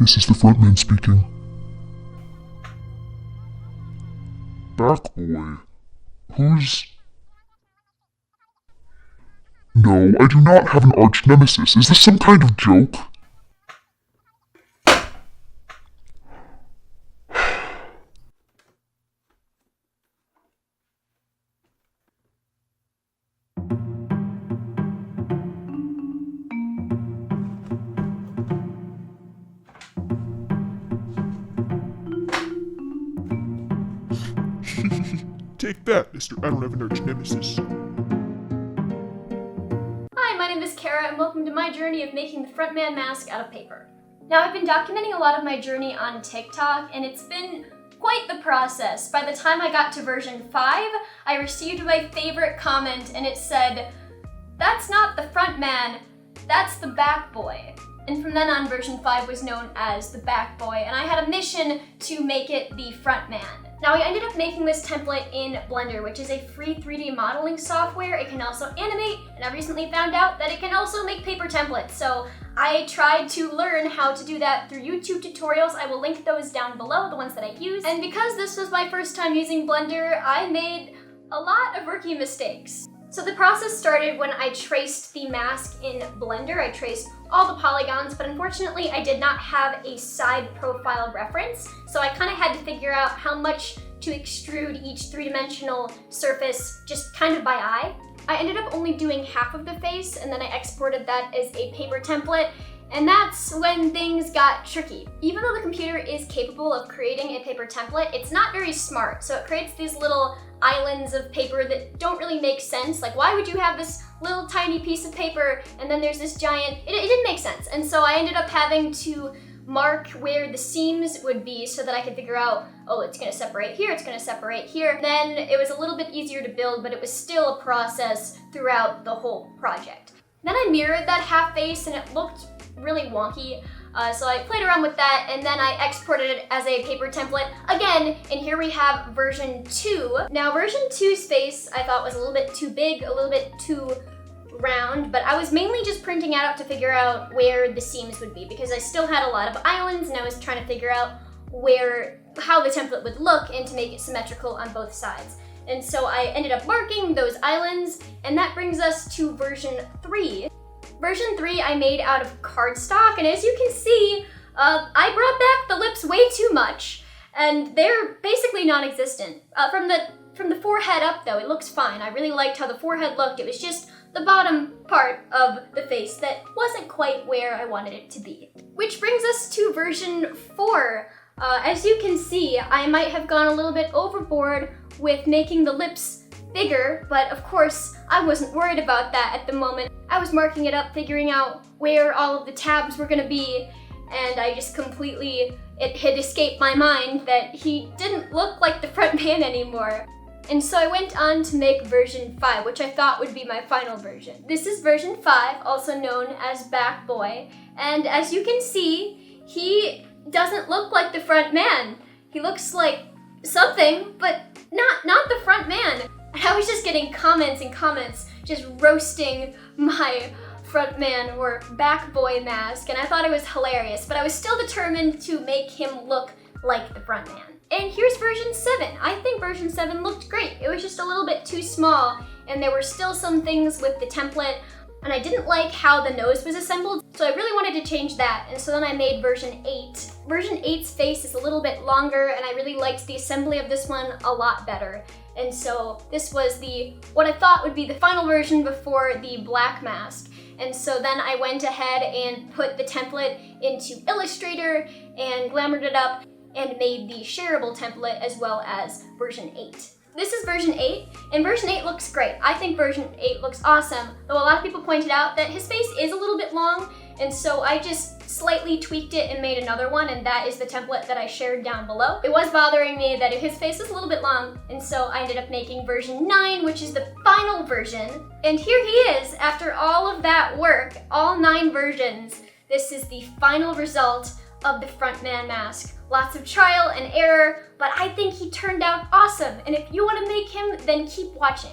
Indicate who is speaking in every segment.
Speaker 1: This is the frontman speaking. Back boy? Who's... No, I do not have an arch nemesis. Is this some kind of joke? Take that, Mr. I don't have an arch nemesis.
Speaker 2: Hi, my name is Kara, and welcome to my journey of making the frontman mask out of paper. Now, I've been documenting a lot of my journey on TikTok, and it's been quite the process. By the time I got to version 5, I received my favorite comment, and it said, "That's not the frontman, that's the back boy." And from then on, version 5 was known as the back boy, and I had a mission to make it the frontman. Now, I ended up making this template in Blender, which is a free 3D modeling software. It can also animate, and I recently found out that it can also make paper templates. So I tried to learn how to do that through YouTube tutorials. I will link those down below, the ones that I use. And because this was my first time using Blender, I made a lot of rookie mistakes. So the process started when I traced the mask in Blender. I traced all the polygons, but unfortunately I did not have a side profile reference. So I kind of had to figure out how much to extrude each three-dimensional surface just kind of by eye. I ended up only doing half of the face, and then I exported that as a paper template. And that's when things got tricky. Even though the computer is capable of creating a paper template, it's not very smart. So it creates these little islands of paper that don't really make sense. Like, why would you have this little tiny piece of paper and then there's this giant, it didn't make sense. And so I ended up having to mark where the seams would be so that I could figure out, oh, it's gonna separate here, it's gonna separate here. Then it was a little bit easier to build, but it was still a process throughout the whole project. Then I mirrored that half face and it looked really wonky. So I played around with that, and then I exported it as a paper template again, and here we have version 2. Now version 2's face I thought was a little bit too big, a little bit too round, but I was mainly just printing out to figure out where the seams would be because I still had a lot of islands and I was trying to figure out how the template would look and to make it symmetrical on both sides. And so I ended up marking those islands, and that brings us to version 3. Version 3 I made out of cardstock, and as you can see, I brought back the lips way too much, and they're basically non-existent. From the forehead up though, it looks fine. I really liked how the forehead looked. It was just the bottom part of the face that wasn't quite where I wanted it to be. Which brings us to version 4. As you can see, I might have gone a little bit overboard with making the lips bigger, but of course, I wasn't worried about that at the moment. I was marking it up, figuring out where all of the tabs were gonna be, and I just it had escaped my mind that he didn't look like the front man anymore. And so I went on to make version 5, which I thought would be my final version. This is version 5, also known as Back Boy, and as you can see, he doesn't look like the front man. He looks like something, but not the front man. I was just getting comments and comments just roasting my front man or back boy mask, and I thought it was hilarious, but I was still determined to make him look like the front man. And here's version 7. I think version 7 looked great. It was just a little bit too small, and there were still some things with the template, and I didn't like how the nose was assembled, so I really wanted to change that, and so then I made version 8. Version 8's face is a little bit longer, and I really liked the assembly of this one a lot better. And so this was what I thought would be the final version before the black mask. And so then I went ahead and put the template into Illustrator and glamored it up and made the shareable template as well as version 8. This is version 8, and version 8 looks great. I think version 8 looks awesome, though a lot of people pointed out that his face is a little bit long, and so I just slightly tweaked it and made another one, and that is the template that I shared down below. It was bothering me that his face was a little bit long, and so I ended up making version 9, which is the final version. And here he is, after all of that work, all 9 versions. This is the final result of the frontman mask. Lots of trial and error, but I think he turned out awesome, and if you want to make him, then keep watching.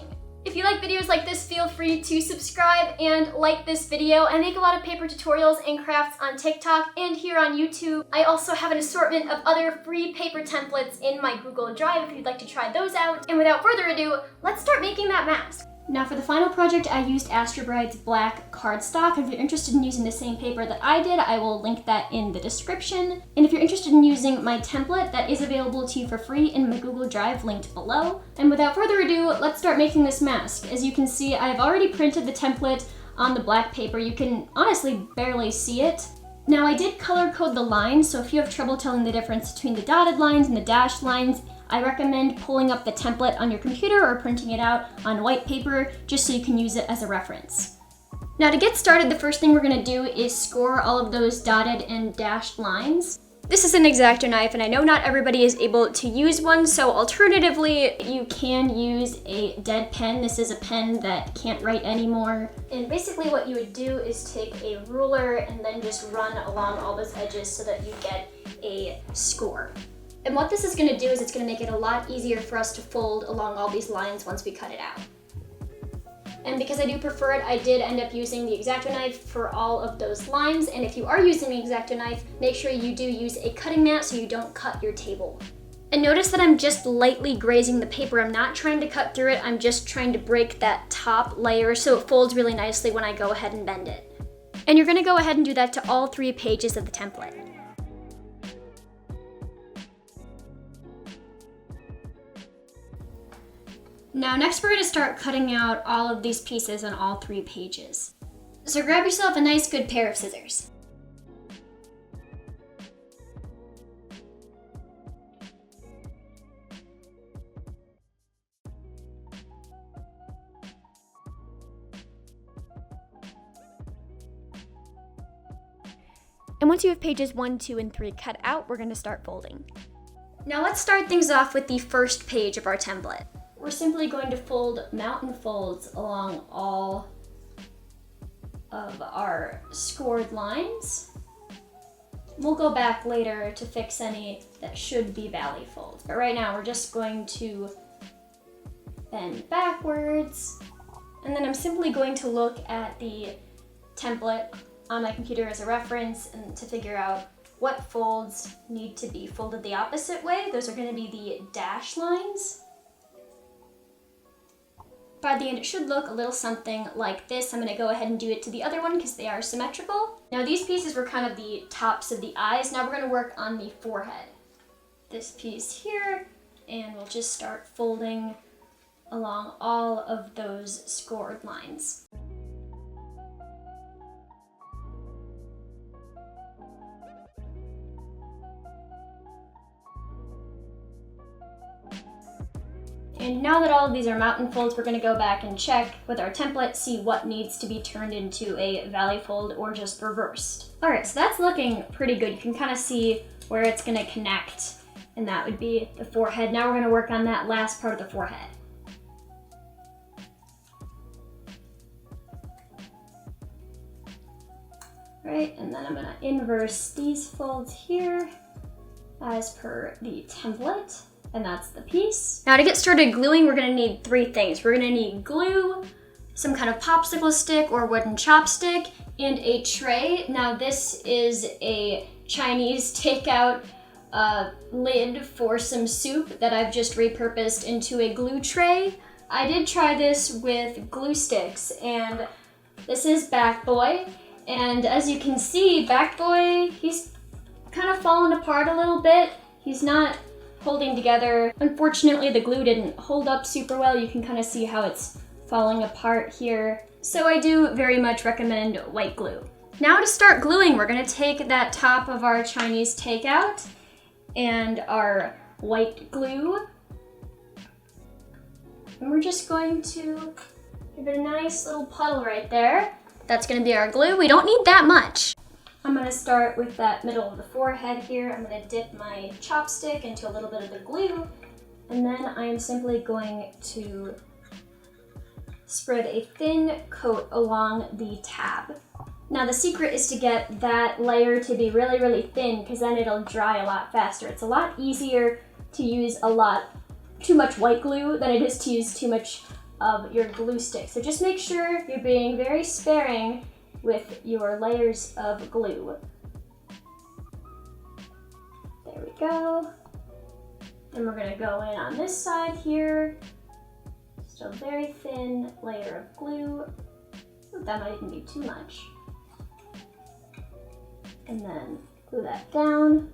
Speaker 2: If you like videos like this, feel free to subscribe and like this video. I make a lot of paper tutorials and crafts on TikTok and here on YouTube. I also have an assortment of other free paper templates in my Google Drive if you'd like to try those out. And without further ado, let's start making that mask. Now for the final project, I used Astro Bride's black cardstock. If you're interested in using the same paper that I did, I will link that in the description. And if you're interested in using my template, that is available to you for free in my Google Drive linked below. And without further ado, let's start making this mask. As you can see, I've already printed the template on the black paper. You can honestly barely see it. Now I did color code the lines, so if you have trouble telling the difference between the dotted lines and the dashed lines, I recommend pulling up the template on your computer or printing it out on white paper just so you can use it as a reference. Now to get started, the first thing we're going to do is score all of those dotted and dashed lines. This is an X-Acto knife and I know not everybody is able to use one, so alternatively you can use a dead pen. This is a pen that can't write anymore. And basically what you would do is take a ruler and then just run along all those edges so that you get a score. And what this is going to do is it's going to make it a lot easier for us to fold along all these lines once we cut it out. And because I do prefer it, I did end up using the X-Acto knife for all of those lines. And if you are using the X-Acto knife, make sure you do use a cutting mat so you don't cut your table. And notice that I'm just lightly grazing the paper. I'm not trying to cut through it. I'm just trying to break that top layer so it folds really nicely when I go ahead and bend it. And you're going to go ahead and do that to all 3 pages of the template. Now next we're going to start cutting out all of these pieces on all 3 pages. So grab yourself a nice good pair of scissors. And once you have pages 1, 2, and 3 cut out, we're going to start folding. Now let's start things off with the first page of our template. We're simply going to fold mountain folds along all of our scored lines. We'll go back later to fix any that should be valley folds, but right now we're just going to bend backwards, and then I'm simply going to look at the template on my computer as a reference and to figure out what folds need to be folded the opposite way. Those are going to be the dash lines. By the end, it should look a little something like this. I'm going to go ahead and do it to the other one because they are symmetrical. Now these pieces were kind of the tops of the eyes. Now we're going to work on the forehead. This piece here, and we'll just start folding along all of those scored lines. And now that all of these are mountain folds, we're going to go back and check with our template, see what needs to be turned into a valley fold or just reversed. All right, so that's looking pretty good. You can kind of see where it's going to connect, and that would be the forehead. Now we're going to work on that last part of the forehead. All right, and then I'm going to inverse these folds here as per the template. And that's the piece. Now to get started gluing, we're gonna need 3 things. We're gonna need glue, some kind of popsicle stick or wooden chopstick, and a tray. Now this is a Chinese takeout lid for some soup that I've just repurposed into a glue tray. I did try this with glue sticks, and this is Back Boy. And as you can see, Back Boy, he's kind of fallen apart a little bit. He's not holding together. Unfortunately, the glue didn't hold up super well. You can kind of see how it's falling apart here. So I do very much recommend white glue. Now to start gluing, we're gonna take that top of our Chinese takeout and our white glue. And we're just going to give it a nice little puddle right there. That's gonna be our glue. We don't need that much. I'm gonna start with that middle of the forehead here. I'm gonna dip my chopstick into a little bit of the glue, and then I'm simply going to spread a thin coat along the tab. Now the secret is to get that layer to be really, really thin, because then it'll dry a lot faster. It's a lot easier to use too much white glue than it is to use too much of your glue stick. So just make sure you're being very sparing with your layers of glue. There we go. Then we're gonna go in on this side here. Just a very thin layer of glue. Ooh, that might even be too much. And then glue that down.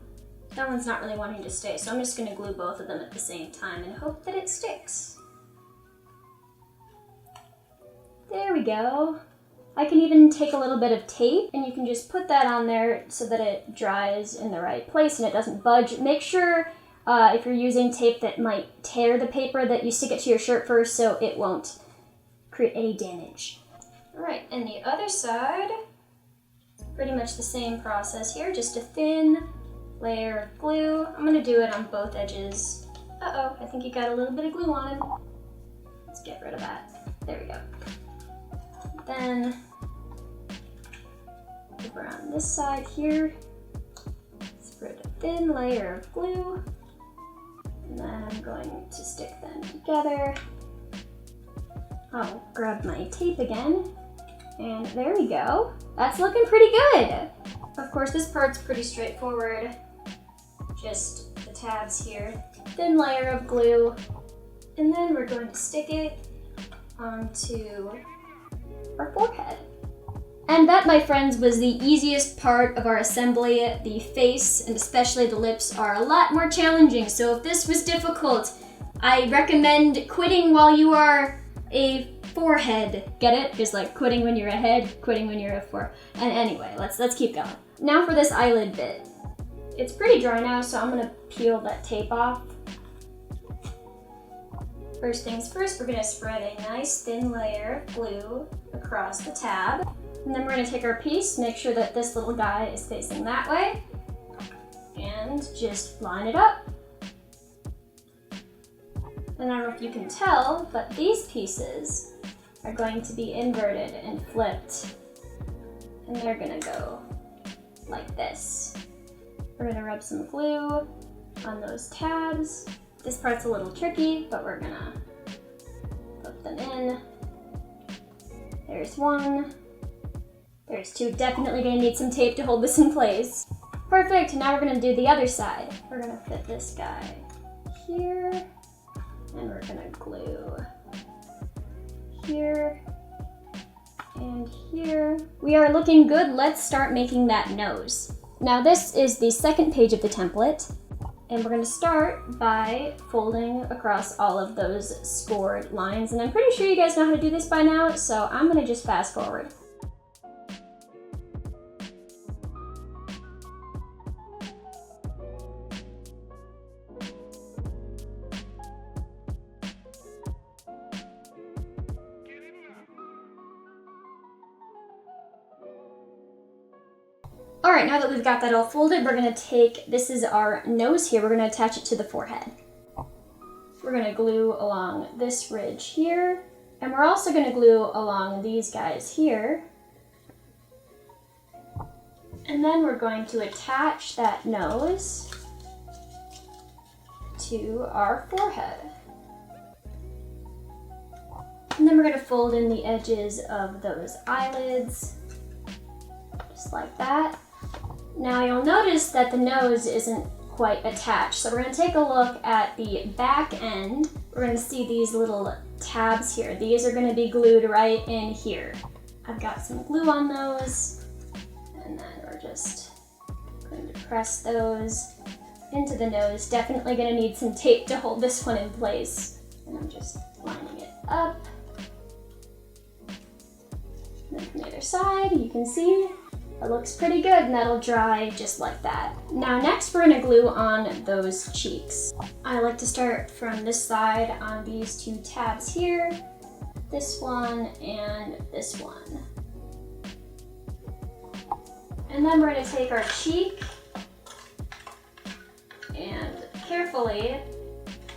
Speaker 2: That one's not really wanting to stay, so I'm just gonna glue both of them at the same time and hope that it sticks. There we go. I can even take a little bit of tape and you can just put that on there so that it dries in the right place and it doesn't budge. Make sure if you're using tape that might tear the paper that you stick it to your shirt first so it won't create any damage. All right, and the other side, pretty much the same process here, just a thin layer of glue. I'm gonna do it on both edges. Uh-oh, I think you got a little bit of glue on him. Let's get rid of that. There we go. Then over on this side here, spread a thin layer of glue, and then I'm going to stick them together. I'll grab my tape again, and there we go. That's looking pretty good. Of course, this part's pretty straightforward. Just the tabs here, thin layer of glue, and then we're going to stick it onto our forehead. And that, my friends, was the easiest part of our assembly. The face, and especially the lips, are a lot more challenging. So if this was difficult, I recommend quitting while you are a forehead. Get it? Because like quitting when you're a head, quitting when you're a forehead. And anyway, let's keep going. Now for this eyelid bit. It's pretty dry now, so I'm gonna peel that tape off. First things first, we're gonna spread a nice thin layer of glue across the tab. And then we're gonna take our piece, make sure that this little guy is facing that way, and just line it up. And I don't know if you can tell, but these pieces are going to be inverted and flipped. And they're gonna go like this. We're gonna rub some glue on those tabs. This part's a little tricky, but we're gonna flip them in. There's one. There's two. Definitely gonna need some tape to hold this in place. Perfect, now we're gonna do the other side. We're gonna fit this guy here, and we're gonna glue here and here. We are looking good. Let's start making that nose. Now this is the second page of the template, and we're gonna start by folding across all of those scored lines. And I'm pretty sure you guys know how to do this by now, so I'm gonna just fast forward. All right, now that we've got that all folded, we're gonna take, this is our nose here, we're gonna attach it to the forehead. We're gonna glue along this ridge here, and we're also gonna glue along these guys here. And then we're going to attach that nose to our forehead. And then we're gonna fold in the edges of those eyelids, just like that. Now you'll notice that the nose isn't quite attached, so we're going to take a look at the back end. We're going to see these little tabs here. These are going to be glued right in here. I've got some glue on those, and then we're just going to press those into the nose. Definitely going to need some tape to hold this one in place. And I'm just lining it up. And then from the other side, you can see it looks pretty good, and that'll dry just like that. Now next we're gonna glue on those cheeks. I like to start from this side on these two tabs here, this one and this one. And then we're gonna take our cheek and carefully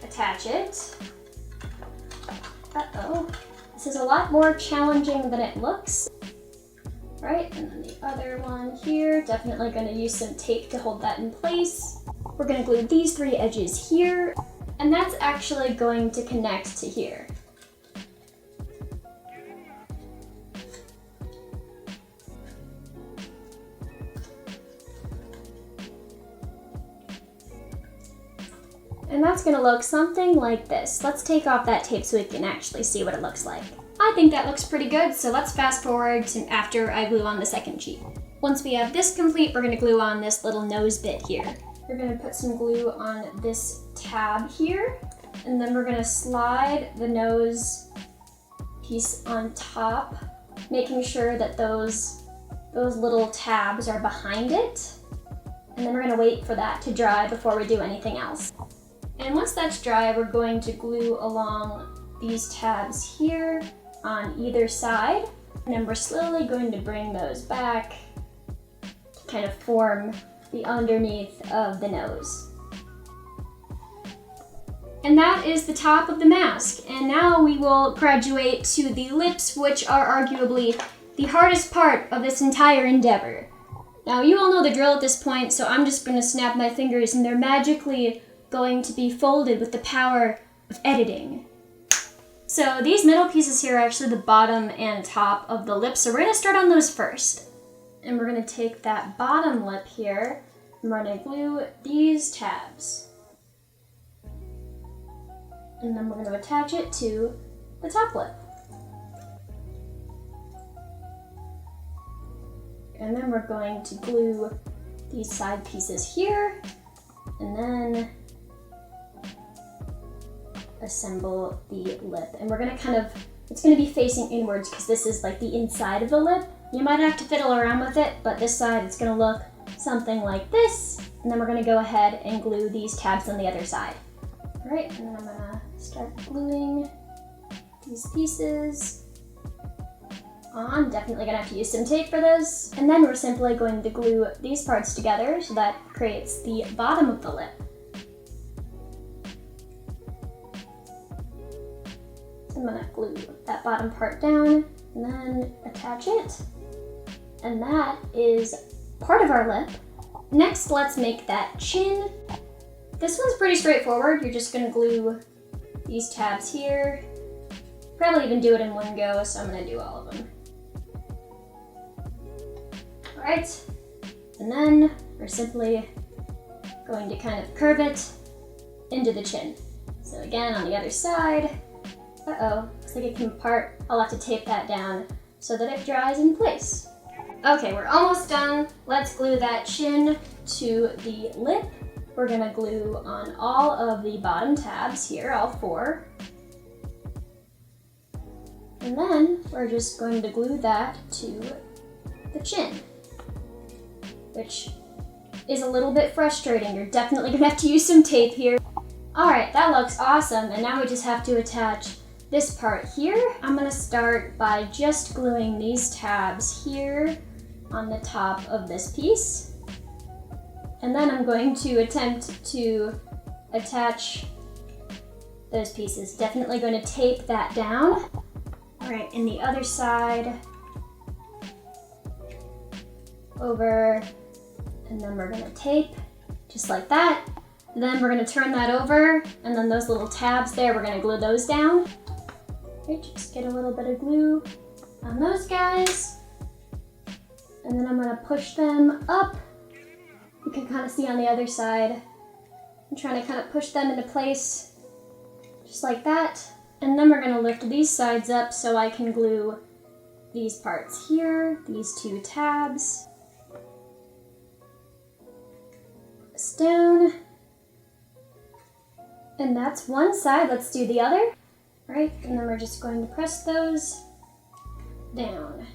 Speaker 2: attach it. Uh-oh, this is a lot more challenging than it looks. Right, and then the other one here, definitely gonna use some tape to hold that in place. We're gonna glue these three edges here, and that's actually going to connect to here. that's gonna look something like this. Let's take off that tape so we can actually see what it looks like. I think that looks pretty good, so let's fast forward to after I glue on the second sheet. Once we have this complete, we're gonna glue on this little nose bit here. We're gonna put some glue on this tab here, and then we're gonna slide the nose piece on top, making sure that those little tabs are behind it. And then we're gonna wait for that to dry before we do anything else. And once that's dry, we're going to glue along these tabs here on either side. And then we're slowly going to bring those back to kind of form the underneath of the nose. And that is the top of the mask. And now we will graduate to the lips, which are arguably the hardest part of this entire endeavor. Now you all know the drill at this point, so I'm just gonna snap my fingers and they're magically going to be folded with the power of editing. So these middle pieces here are actually the bottom and top of the lip, so we're gonna start on those first. And we're gonna take that bottom lip here, and we're gonna glue these tabs. And then we're gonna attach it to the top lip. And then we're going to glue these side pieces here, and then assemble the lip. And we're gonna it's gonna be facing inwards because this is like the inside of the lip. You might have to fiddle around with it, but this side it's gonna look something like this. And then we're gonna go ahead and glue these tabs on the other side. All right, and then I'm gonna start gluing these pieces on. Definitely gonna have to use some tape for this. And then we're simply going to glue these parts together so that creates the bottom of the lip. I'm gonna glue that bottom part down and then attach it. And that is part of our lip. Next, let's make that chin. This one's pretty straightforward. You're just gonna glue these tabs here. Probably even do it in one go, so I'm gonna do all of them. All right, and then we're simply going to kind of curve it into the chin. So again, on the other side, looks like it came apart. I'll have to tape that down so that it dries in place. Okay, we're almost done. Let's glue that chin to the lip. We're gonna glue on all of the bottom tabs here, all 4. And then we're just going to glue that to the chin, which is a little bit frustrating. You're definitely gonna have to use some tape here. All right, that looks awesome. And now we just have to attach this part here. I'm gonna start by just gluing these tabs here on the top of this piece. And then I'm going to attempt to attach those pieces. Definitely going to tape that down. All right, and the other side over, and then we're gonna tape just like that. And then we're gonna turn that over, and then those little tabs there, we're gonna glue those down. Okay, just get a little bit of glue on those guys. And then I'm gonna push them up. You can kind of see on the other side. I'm trying to kind of push them into place, just like that. And then we're gonna lift these sides up so I can glue these parts here, these 2 tabs. This down. And that's one side. Let's do the other. All right, and then we're just going to press those down.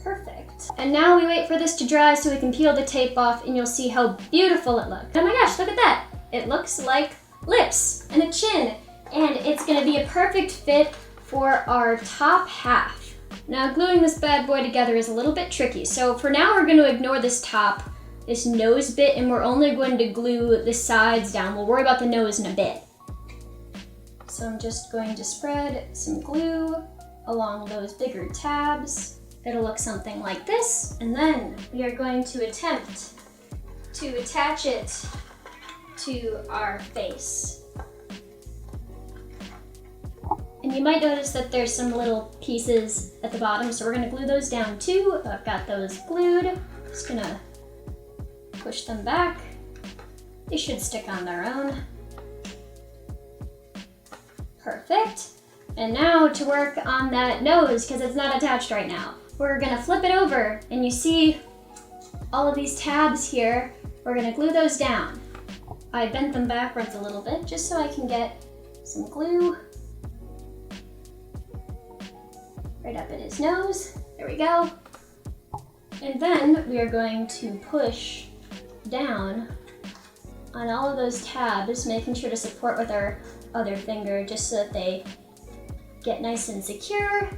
Speaker 2: Perfect. And now we wait for this to dry so we can peel the tape off, and you'll see how beautiful it looks. Oh my gosh, look at that. It looks like lips and a chin, and it's gonna be a perfect fit for our top half. Now gluing this bad boy together is a little bit tricky, so for now we're gonna ignore this top, this nose bit, and we're only going to glue the sides down. We'll worry about the nose in a bit. So I'm just going to spread some glue along those bigger tabs. It'll look something like this, and then we are going to attempt to attach it to our face. And you might notice that there's some little pieces at the bottom, so we're gonna glue those down too. I've got those glued. Just gonna push them back They should stick on their own. Perfect. And now to work on that nose, because it's not attached right now. We're gonna flip it over, and you see all of these tabs here. We're gonna glue those down. I bent them backwards a little bit, just so I can get some glue right up in his nose. There we go. And then we are going to push down on all of those tabs, making sure to support with our other finger just so that they get nice and secure.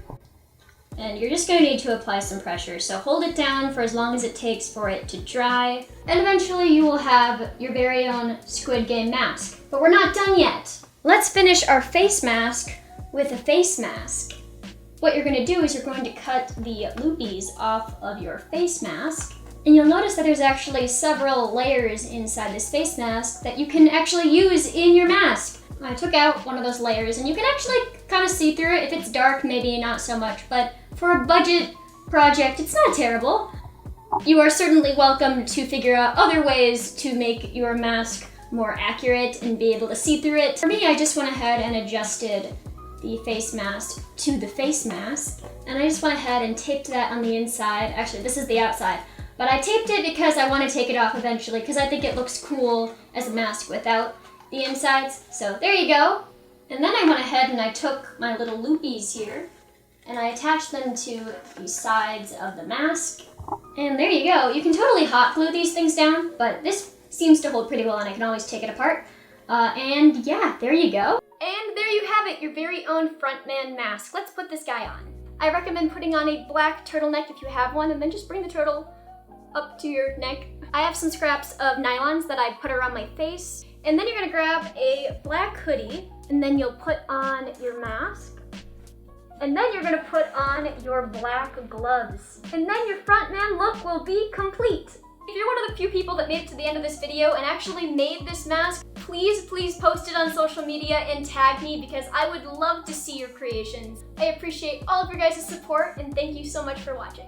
Speaker 2: And you're just gonna need to apply some pressure. So hold it down for as long as it takes for it to dry. And eventually you will have your very own Squid Game mask. But we're not done yet. Let's finish our face mask with a face mask. What you're gonna do is you're going to cut the loopies off of your face mask. And you'll notice that there's actually several layers inside this face mask that you can actually use in your mask. I took out one of those layers, and you can actually kind of see through it. If it's dark, maybe not so much, but for a budget project, it's not terrible. You are certainly welcome to figure out other ways to make your mask more accurate and be able to see through it. For me, I just went ahead and adjusted the face mask to the face mask, and I just went ahead and taped that on the inside. Actually, this is the outside, but I taped it because I want to take it off eventually because I think it looks cool as a mask without the insides. So there you go. And then I went ahead and I took my little loopies here and I attached them to the sides of the mask. And there you go. You can totally hot glue these things down, but this seems to hold pretty well and I can always take it apart. And yeah, there you go. And there you have it, your very own frontman mask. Let's put this guy on. I recommend putting on a black turtleneck if you have one, and then just bring the turtle up to your neck. I have some scraps of nylons that I put around my face. And then you're gonna grab a black hoodie, and then you'll put on your mask. And then you're gonna put on your black gloves. And then your frontman look will be complete. If you're one of the few people that made it to the end of this video and actually made this mask, please post it on social media and tag me because I would love to see your creations. I appreciate all of your guys' support and thank you so much for watching.